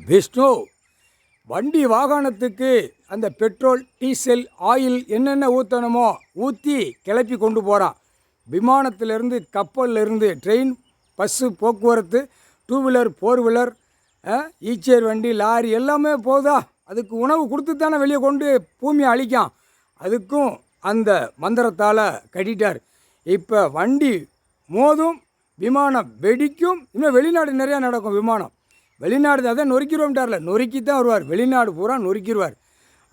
விஷ்ணு, வண்டி வாகனத்துக்கு அந்த பெட்ரோல், டீசல், ஆயில் என்னென்ன ஊற்றணுமோ ஊற்றி கிளப்பி கொண்டு போகிறான். விமானத்திலேருந்து, கப்பல்லேருந்து, ட்ரெயின், பஸ்ஸு போக்குவரத்து, டூ வீலர், ஃபோர் வீலர், ஈச்சேர் வண்டி, லாரி எல்லாமே போதா. அதுக்கு உணவு கொடுத்து தானே வெளியே கொண்டு பூமியை அழிக்கான். அதுக்கும் அந்த மந்திரத்தால் கட்டிட்டார். இப்போ வண்டி மோதும், விமானம் வெடிக்கும். இன்னும் வெளிநாடு நிறையா நடக்கும். விமானம் வெளிநாடு அதை நொறுக்கிடுவோம்ட்டார்ல, நொறுக்கி தான் வருவார். வெளிநாடு பூரா நொறுக்கிடுவார்.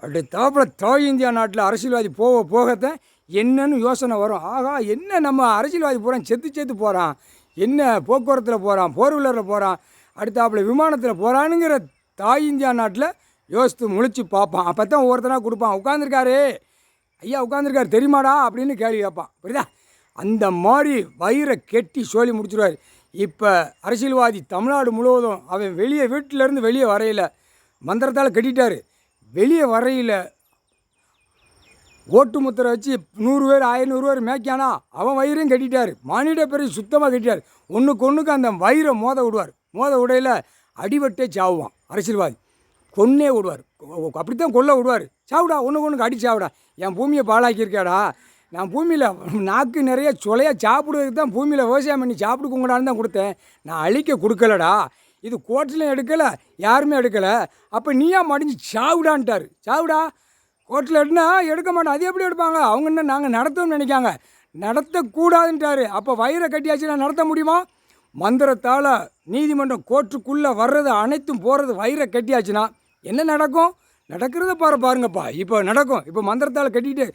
அப்படி தாப்பில் தாய் இந்தியா நாட்டில் அரசியல்வாதி போகத்தான் என்னன்னு யோசனை வரும். ஆகா, என்ன நம்ம அரசியல்வாதி பூரா செத்து போகிறான், என்ன போக்குவரத்தில் போகிறான், ஃபோர் வீலரில் போகிறான், அடுத்தாப்பில் விமானத்தில் போகிறானுங்கிற தாய் இந்தியா நாட்டில் யோசித்து முழிச்சு பார்ப்பான். அப்போ தான் ஒவ்வொருத்தனாக கொடுப்பான். உட்காந்துருக்காரு ஐயா, உட்காந்துருக்காரு தெரியுமாடா அப்படின்னு கேள்வி கேட்பான். புரியுதா? அந்த மாதிரி வயிறை கெட்டி சொல்லி முடிச்சிடுவார். இப்போ அரசியல்வாதி தமிழ்நாடு முழுவதும் அவன் வீட்டிலேருந்து வெளியே வரையில் மந்திரத்தால் கட்டிட்டார். வெளியே வரையில் ஓட்டு முத்திரை வச்சு 100 பேர் 500 பேர் மேய்க்கானா அவன் வயிறையும் கட்டிட்டார். மானிட பிறகு சுத்தமாக கட்டிட்டார். ஒன்றுக்கு அந்த வயிறை மோத விடுவார். மோத விடையில் அடிபட்டே சாவுவான் அரசியல்வாதி. கொன்னே விடுவார். அப்படித்தான் கொல்ல விடுவார். சாவுடா, ஒன்றுக்கு அடி சாவுடா, என் பூமியை பாழாக்கியிருக்காடா, நான் பூமியில் நாக்கு நிறைய சொலையாக சாப்பிடுறதுக்கு தான் பூமியில் விவசாயம் பண்ணி சாப்பிடுக்குங்கடான்னு தான் கொடுத்தேன், நான் அழிக்க கொடுக்கலடா. இது கோர்ட்டிலையும் எடுக்கலை, யாருமே எடுக்கலை, அப்போ நீயா மடிஞ்சு சாவுடான்ட்டார். சாவுடா, கோர்ட்டில் எடுனா எடுக்க மாட்டோம். அது எப்படி எடுப்பாங்க? அவங்க என்ன நாங்கள் நடத்தணும்னு நினைக்காங்க, நடத்தக்கூடாதுன்ட்டார். அப்போ வயிறை கட்டியாச்சுன்னா நடத்த முடியுமா? மந்திரத்தால் நீதிமன்றம் கோர்ட்டுக்குள்ளே வர்றது அனைத்தும் போகிறது வயிறை கட்டியாச்சுன்னா என்ன நடக்கும்? நடக்கிறத பாருங்கப்பா. இப்போ நடக்கும். இப்போ மந்திரத்தால் கட்டிக்கிட்டு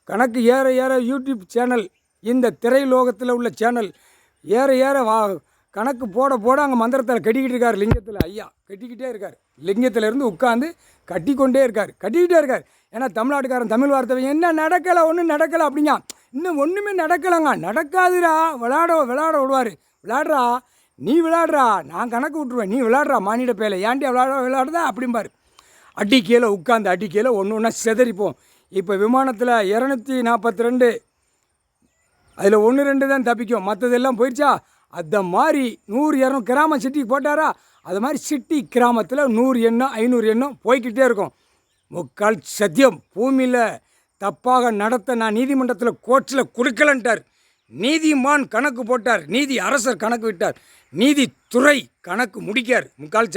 கணக்கு ஏற யூடியூப் சேனல், இந்த திரைலோகத்தில் உள்ள சேனல் ஏற கணக்கு போட அங்கே மந்திரத்தால் கட்டிக்கிட்டு இருக்கார். லிங்கத்தில் ஐயா கட்டிக்கிட்டே இருக்கார். லிங்கத்திலேருந்து உட்காந்து கட்டிக்கொண்டே இருக்கார். ஏன்னா தமிழ்நாட்டுக்காரன் தமிழ் வார்த்தை என்ன நடக்கலை, ஒன்றும் நடக்கலை அப்படிங்க. இன்னும் ஒன்றுமே நடக்கலைங்க. நடக்காதுடா, விளையாட விடுவார். விளையாடுறா, நீ விளையாடுறா, நான் கணக்கு விட்டுருவேன், நீ விளையாடுறா மானிட பேலை, ஏன்டி விளையாடுறதா அப்படிம்பார். அடி கீழே உட்காந்து அடி கீழே ஒன்று செதறிப்போம். இப்போ விமானத்தில் 242, அதில் 1-2 தான் தப்பிக்கும், மற்றதெல்லாம் போயிடுச்சா? அந்த மாதிரி 100-200 கிராமம் சிட்டிக்கு போட்டாரா? அது மாதிரி சிட்டி கிராமத்தில் 100 எண்ணம் 500 எண்ணம் போய்கிட்டே இருக்கும். முக்கால் சத்தியம் பூமியில் தப்பாக நடத்த நான் நீதிமன்றத்தில் கோர்ட்டில் கொடுக்கலன்ட்டார். நீதிமான் கணக்கு போட்டார், நீதி அரசர் கணக்கு விட்டார், நீதித்துறை கணக்கு முடிக்கார். முக்கால்